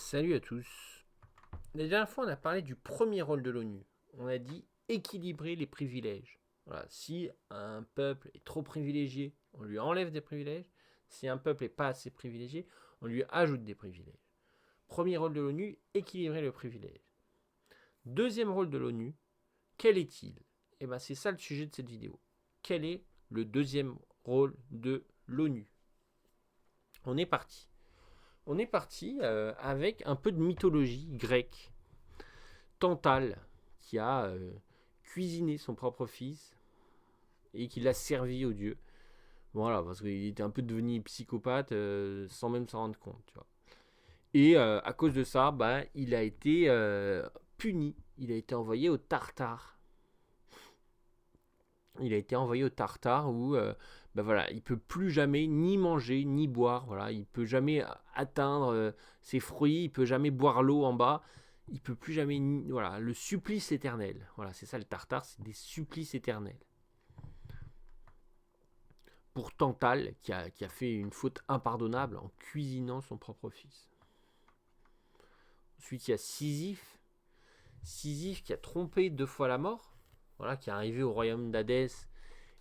Salut à tous. La dernière fois, on a parlé du premier rôle de l'ONU. On a dit équilibrer les privilèges. Voilà, si un peuple est trop privilégié, on lui enlève des privilèges. Si un peuple n'est pas assez privilégié, on lui ajoute des privilèges. Premier rôle de l'ONU, équilibrer le privilège. Deuxième rôle de l'ONU, quel est-il? Eh bien, c'est ça le sujet de cette vidéo. Quel est le deuxième rôle de l'ONU? On est parti. On est parti avec un peu de mythologie grecque. Tantale, qui a cuisiné son propre fils et qui l'a servi aux dieux. Voilà, parce qu'il était un peu devenu psychopathe sans même s'en rendre compte, tu vois. Et à cause de ça, bah, il a été puni. Il a été envoyé au Tartare. Il a été envoyé au Tartare où bah voilà, il peut plus jamais ni manger ni boire. Voilà, il peut jamais atteindre ses fruits. Il peut jamais boire l'eau en bas. Il peut plus jamais, voilà, le supplice éternel. Voilà, c'est ça le Tartare, c'est des supplices éternels. Pour Tantale, qui a fait une faute impardonnable en cuisinant son propre fils. Ensuite, il y a Sisyphe. Sisyphe qui a trompé 2 fois la mort. Voilà, qui est arrivé au royaume d'Hadès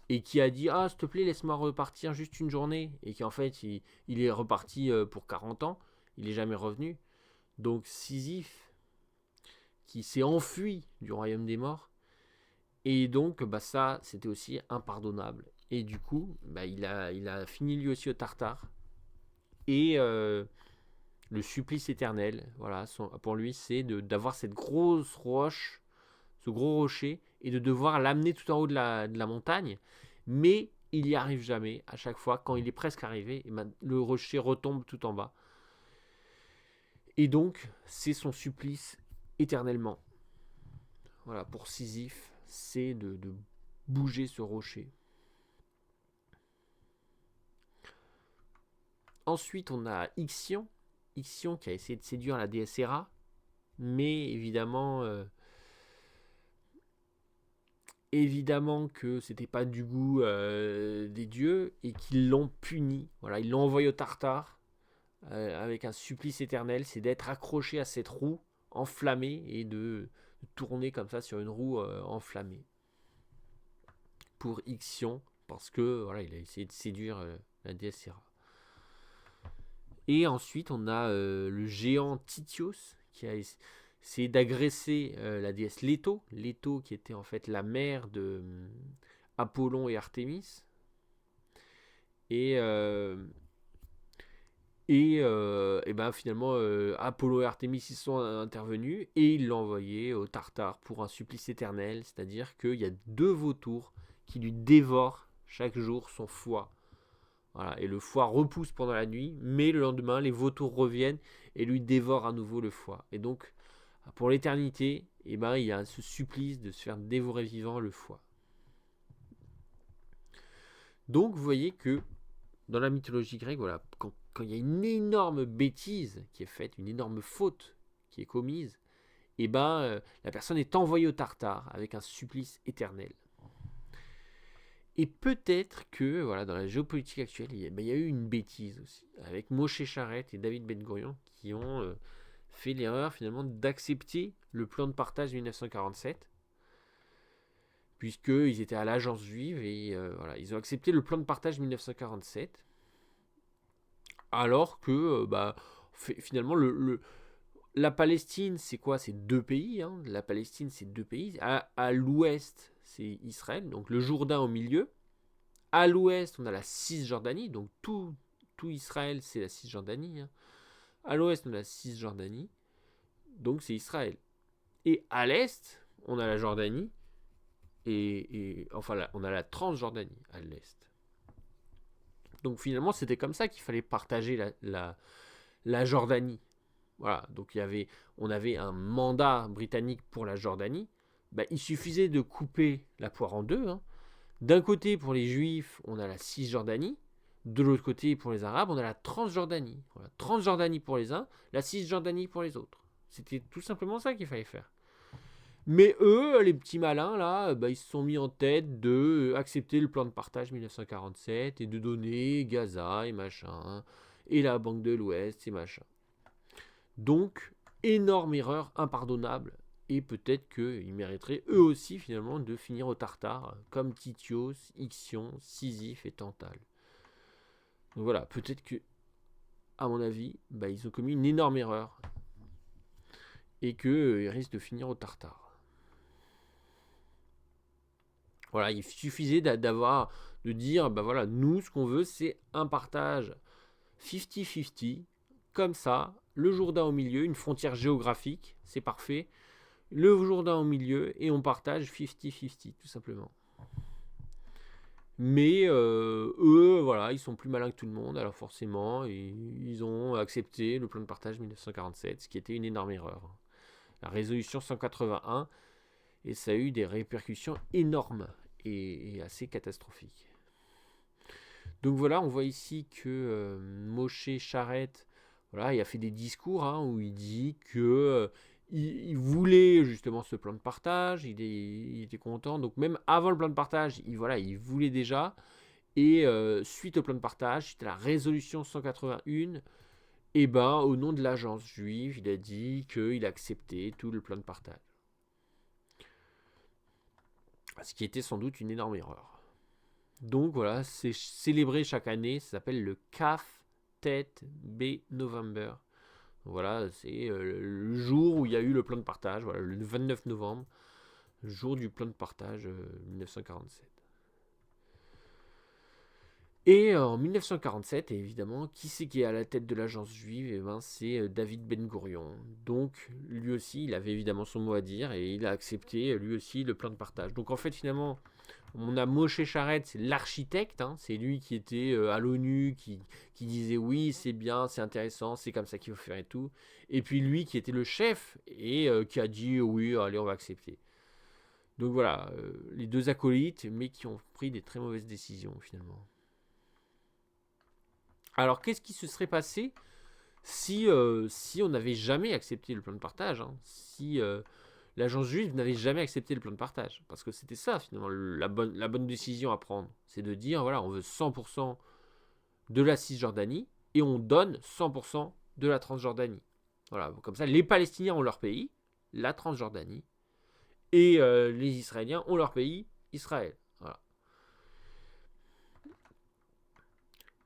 et qui a dit s'il te plaît, laisse-moi repartir juste une journée. Et qui en fait, il est reparti pour 40 ans. Il n'est jamais revenu. Donc Sisyphe qui s'est enfui du royaume des morts. Et donc, bah, ça, c'était aussi impardonnable. Et du coup, bah, il a fini lui aussi au Tartare. Et le supplice éternel, voilà, pour lui, c'est d'avoir cette grosse roche, ce gros rocher, et de devoir l'amener tout en haut de la montagne. Mais il n'y arrive jamais. À chaque fois, quand il est presque arrivé, et ben, le rocher retombe tout en bas. Et donc, c'est son supplice éternellement. Voilà, pour Sisyphe, c'est de bouger ce rocher. Ensuite, on a Ixion. Ixion qui a essayé de séduire la déesse Héra, mais évidemment que c'était pas du goût des dieux et qu'ils l'ont puni. Voilà, ils l'ont envoyé au Tartare avec un supplice éternel, c'est d'être accroché à cette roue enflammée et de tourner comme ça sur une roue enflammée. Pour Ixion, parce que voilà, il a essayé de séduire la déesse Héra. Et ensuite, on a le géant Tityos qui a essayé d'agresser la déesse Leto. Leto qui était en fait la mère de Apollon et Artémis. Et, et ben finalement, Apollo et Artémis ils sont intervenus et ils l'ont envoyé au Tartare pour un supplice éternel. C'est-à-dire qu'il y a 2 vautours qui lui dévorent chaque jour son foie. Voilà, et le foie repousse pendant la nuit, mais le lendemain, les vautours reviennent et lui dévorent à nouveau le foie. Et donc, pour l'éternité, eh ben, il y a ce supplice de se faire dévorer vivant le foie. Donc, vous voyez que dans la mythologie grecque, voilà, quand il y a une énorme bêtise qui est faite, une énorme faute qui est commise, eh ben, la personne est envoyée au Tartare avec un supplice éternel. Et peut-être que, voilà, dans la géopolitique actuelle, il y a eu une bêtise aussi, avec Moshe Charette et David Ben Gurion, qui ont fait l'erreur finalement d'accepter le plan de partage de 1947, puisqu'ils étaient à l'agence juive, et voilà, ils ont accepté le plan de partage de 1947, alors que, finalement, la Palestine, c'est quoi? C'est 2 pays, hein. La Palestine, c'est 2 pays. À l'ouest, c'est Israël, donc le Jourdain au milieu. À l'ouest, on a la Cisjordanie, donc tout Israël, c'est la Cisjordanie. Hein. À l'ouest, on a la Cisjordanie, donc c'est Israël. Et à l'est, on a la Jordanie, enfin, on a la Transjordanie à l'est. Donc finalement, c'était comme ça qu'il fallait partager la Jordanie. Voilà, donc on avait un mandat britannique pour la Jordanie. Bah, il suffisait de couper la poire en deux. Hein. D'un côté, pour les Juifs, on a la Cisjordanie. De l'autre côté, pour les Arabes, on a la Transjordanie. Voilà. Transjordanie pour les uns, la Cisjordanie pour les autres. C'était tout simplement ça qu'il fallait faire. Mais eux, les petits malins, là, bah, ils se sont mis en tête de accepter le plan de partage 1947 et de donner Gaza et machin, et la Banque de l'Ouest et machin. Donc, énorme erreur, impardonnable. Et peut-être qu'ils mériteraient eux aussi finalement de finir au tartare, comme Titios, Ixion, Sisyphe et Tantale. Donc voilà, peut-être que, à mon avis, ils ont commis une énorme erreur et qu'ils risquent de finir au tartare. Voilà, il suffisait de dire, voilà, nous, ce qu'on veut, c'est un partage 50-50, comme ça, le Jourdain au milieu, une frontière géographique, c'est parfait. Le Jourdain au milieu, et on partage 50-50, tout simplement. Mais eux, voilà, ils sont plus malins que tout le monde, alors forcément, ils ont accepté le plan de partage 1947, ce qui était une énorme erreur. La résolution 181, et ça a eu des répercussions énormes et assez catastrophiques. Donc voilà, on voit ici que Moshe Charette, voilà, il a fait des discours où il dit que il voulait justement ce plan de partage, il était content. Donc même avant le plan de partage, il voulait déjà. Et suite au plan de partage, suite à la résolution 181, au nom de l'agence juive, il a dit qu'il acceptait tout le plan de partage. Ce qui était sans doute une énorme erreur. Donc voilà, c'est célébré chaque année, ça s'appelle le Kaf Tet B November. Voilà, c'est le jour où il y a eu le plan de partage, voilà, le 29 novembre, le jour du plan de partage 1947. Et en 1947, évidemment, qui c'est qui est à la tête de l'agence juive? C'est David Ben Gourion. Donc, lui aussi, il avait évidemment son mot à dire et il a accepté, lui aussi, le plan de partage. Donc, en fait, finalement, on a Moshe Charette, c'est l'architecte, c'est lui qui était à l'ONU, qui disait oui, c'est bien, c'est intéressant, c'est comme ça qu'il faut faire et tout. Et puis lui qui était le chef et qui a dit oui, allez, on va accepter. Donc voilà, les deux acolytes, mais qui ont pris des très mauvaises décisions finalement. Alors, qu'est-ce qui se serait passé si on n'avait jamais accepté le plan de partage, si l'agence juive n'avait jamais accepté le plan de partage? Parce que c'était ça, finalement, la bonne décision à prendre. C'est de dire, voilà, on veut 100% de la Cisjordanie et on donne 100% de la Transjordanie. Voilà, comme ça, les Palestiniens ont leur pays, la Transjordanie, et les Israéliens ont leur pays, Israël. Voilà.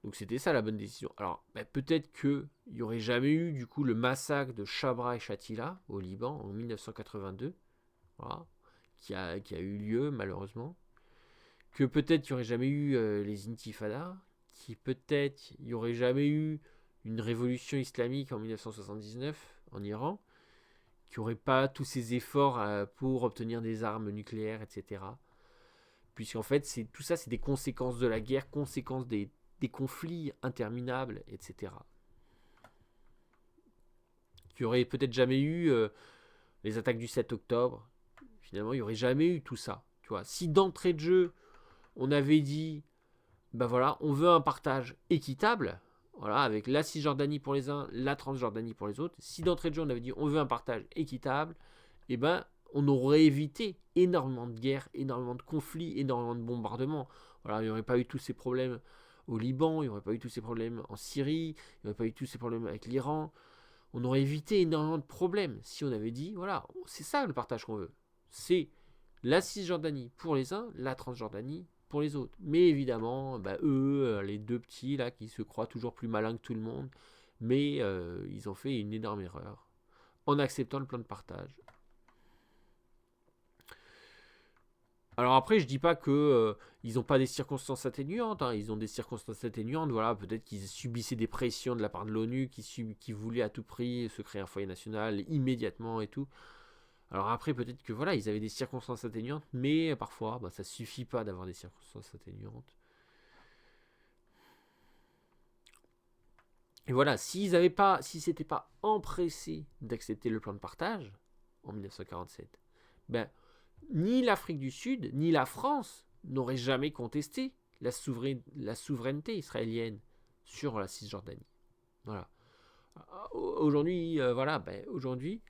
Donc c'était ça la bonne décision. Alors peut-être qu'il n'y aurait jamais eu du coup le massacre de Chabra et Shatila au Liban en 1982, voilà, qui a eu lieu malheureusement. Que peut-être il n'y aurait jamais eu les intifadas, qui peut-être il n'y aurait jamais eu une révolution islamique en 1979 en Iran, qui n'aurait pas tous ces efforts pour obtenir des armes nucléaires, etc. Puisqu'en fait, tout ça, c'est des conséquences de la guerre, conséquences des conflits interminables, etc. Il n'y aurait peut-être jamais eu les attaques du 7 octobre. Finalement, il n'y aurait jamais eu tout ça. Tu vois, si d'entrée de jeu, on avait dit, voilà, on veut un partage équitable, voilà, avec la Cisjordanie pour les uns, la Transjordanie pour les autres. Si d'entrée de jeu, on avait dit, on veut un partage équitable, on aurait évité énormément de guerres, énormément de conflits, énormément de bombardements. Voilà, il n'y aurait pas eu tous ces problèmes au Liban, il n'y aurait pas eu tous ces problèmes en Syrie, il n'y aurait pas eu tous ces problèmes avec l'Iran. On aurait évité énormément de problèmes si on avait dit, voilà, c'est ça le partage qu'on veut. C'est la Cisjordanie pour les uns, la Transjordanie pour les autres. Mais évidemment, eux, les deux petits là, qui se croient toujours plus malins que tout le monde, mais ils ont fait une énorme erreur en acceptant le plan de partage. Alors après, je dis pas que ils n'ont pas des circonstances atténuantes. Ils ont des circonstances atténuantes. Voilà, peut-être qu'ils subissaient des pressions de la part de l'ONU, qui voulaient à tout prix se créer un foyer national immédiatement et tout. Alors après, peut-être que voilà, ils avaient des circonstances atténuantes, mais parfois, ça suffit pas d'avoir des circonstances atténuantes. Et voilà, s'ils s'étaient pas empressés d'accepter le plan de partage en 1947, ni l'Afrique du Sud, ni la France n'auraient jamais contesté la souveraineté israélienne sur la Cisjordanie. Voilà. Aujourd'hui, aujourd'hui,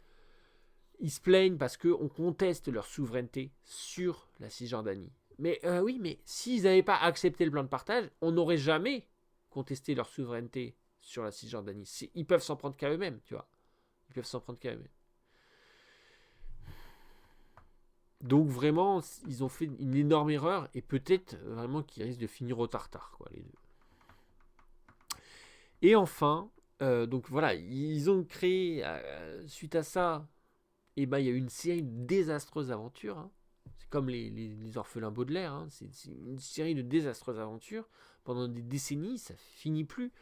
ils se plaignent parce qu'on conteste leur souveraineté sur la Cisjordanie. Mais oui, mais s'ils n'avaient pas accepté le plan de partage, on n'aurait jamais contesté leur souveraineté sur la Cisjordanie. Ils peuvent s'en prendre qu'à eux-mêmes, tu vois. Ils peuvent s'en prendre qu'à eux-mêmes. Donc vraiment, ils ont fait une énorme erreur et peut-être vraiment qu'ils risquent de finir au tartare, quoi, les deux. Et enfin, donc voilà, ils ont créé, suite à ça, et ben, il y a eu une série de désastreuses aventures. Hein. C'est comme les orphelins Baudelaire, hein. C'est une série de désastreuses aventures. Pendant des décennies, ça finit plus.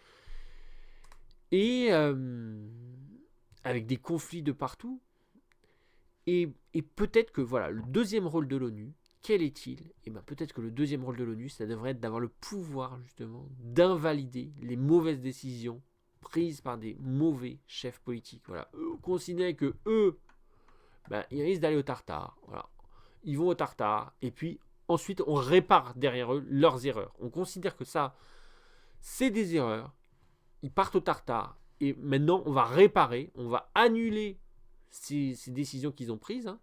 Et avec des conflits de partout. Et peut-être que voilà, le deuxième rôle de l'ONU, quel est-il? Et ben peut-être que le deuxième rôle de l'ONU, ça devrait être d'avoir le pouvoir justement d'invalider les mauvaises décisions prises par des mauvais chefs politiques. Voilà, eux considèrent que eux, ben, ils risquent d'aller au tartare. Voilà, ils vont au tartare et puis ensuite on répare derrière eux leurs erreurs. On considère que ça, c'est des erreurs. Ils partent au tartare et maintenant on va réparer, on va annuler ces décisions qu'ils ont prises, hein,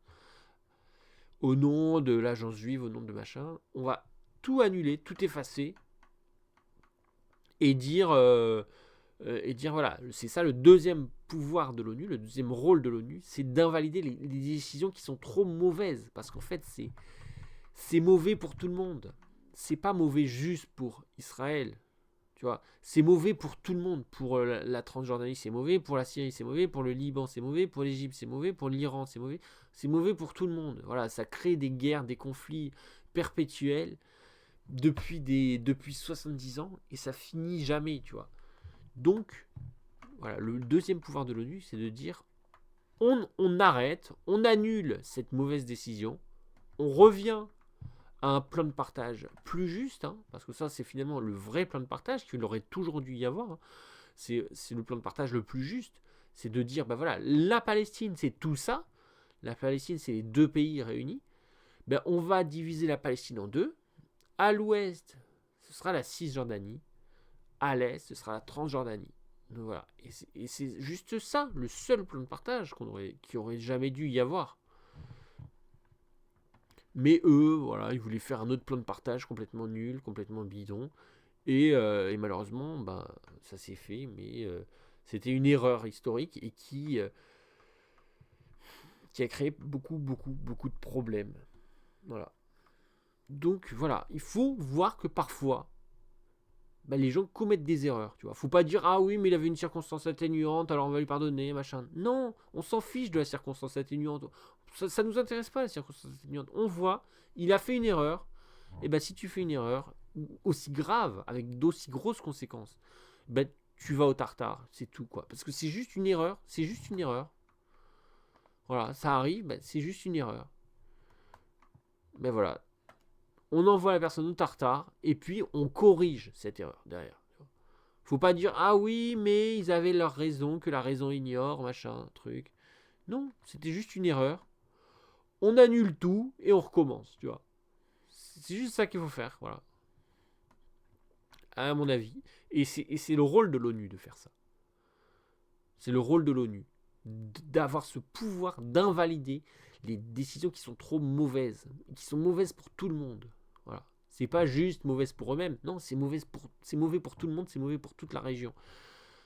au nom de l'agence juive, au nom de machin. On va tout annuler, tout effacer et dire voilà, c'est ça le deuxième pouvoir de l'ONU, le deuxième rôle de l'ONU, c'est d'invalider les décisions qui sont trop mauvaises, parce qu'en fait c'est mauvais pour tout le monde. C'est pas mauvais juste pour Israël. Tu vois, c'est mauvais pour tout le monde. Pour la Transjordanie, c'est mauvais. Pour la Syrie, c'est mauvais. Pour le Liban, c'est mauvais. Pour l'Égypte, c'est mauvais. Pour l'Iran, c'est mauvais. C'est mauvais pour tout le monde. Voilà, ça crée des guerres, des conflits perpétuels depuis 70 ans et ça finit jamais, tu vois. Donc, voilà, le deuxième pouvoir de l'ONU, c'est de dire on arrête, on annule cette mauvaise décision, on revient à un plan de partage plus juste, hein, parce que ça c'est finalement le vrai plan de partage qu'il aurait toujours dû y avoir, hein. C'est le plan de partage le plus juste, c'est de dire, ben voilà, la Palestine c'est tout ça, la Palestine c'est les deux pays réunis, ben on va diviser la Palestine en deux, à l'ouest ce sera la Cisjordanie, à l'est ce sera la Transjordanie. Donc voilà, et c'est juste ça, le seul plan de partage qui aurait jamais dû y avoir. Mais eux, voilà, ils voulaient faire un autre plan de partage complètement nul, complètement bidon. Et malheureusement, ben, ça s'est fait, mais c'était une erreur historique et qui a créé beaucoup de problèmes. Voilà. Donc voilà, il faut voir que parfois, ben, les gens commettent des erreurs. Tu vois, faut pas dire ah oui, mais il avait une circonstance atténuante, alors on va lui pardonner, machin. Non, on s'en fiche de la circonstance atténuante. Ça nous intéresse pas la circonstance atténuante. On voit, il a fait une erreur. Et ben si tu fais une erreur aussi grave, avec d'aussi grosses conséquences, ben tu vas au tartare, c'est tout quoi. Parce que c'est juste une erreur, c'est juste une erreur. Voilà, ça arrive, ben, c'est juste une erreur. Ben voilà, on envoie la personne au tartare et puis on corrige cette erreur derrière. Faut pas dire ah oui mais ils avaient leur raison que la raison ignore machin truc. Non, c'était juste une erreur. On annule tout et on recommence, tu vois. C'est juste ça qu'il faut faire, voilà. À mon avis. Et c'est le rôle de l'ONU de faire ça. C'est le rôle de l'ONU d'avoir ce pouvoir d'invalider les décisions qui sont trop mauvaises, qui sont mauvaises pour tout le monde. Voilà. C'est pas juste mauvaise pour eux-mêmes, non, c'est mauvais pour tout le monde, c'est mauvais pour toute la région.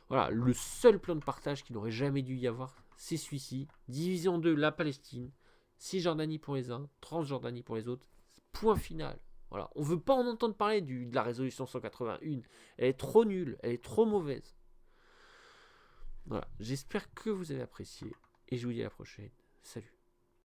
Voilà, le seul plan de partage qui n'aurait jamais dû y avoir, c'est celui-ci. Division en deux la Palestine, Cisjordanie pour les uns, Transjordanie pour les autres. Point final. Voilà. On ne veut pas en entendre parler de la résolution 181. Elle est trop nulle, elle est trop mauvaise. Voilà. J'espère que vous avez apprécié et je vous dis à la prochaine. Salut.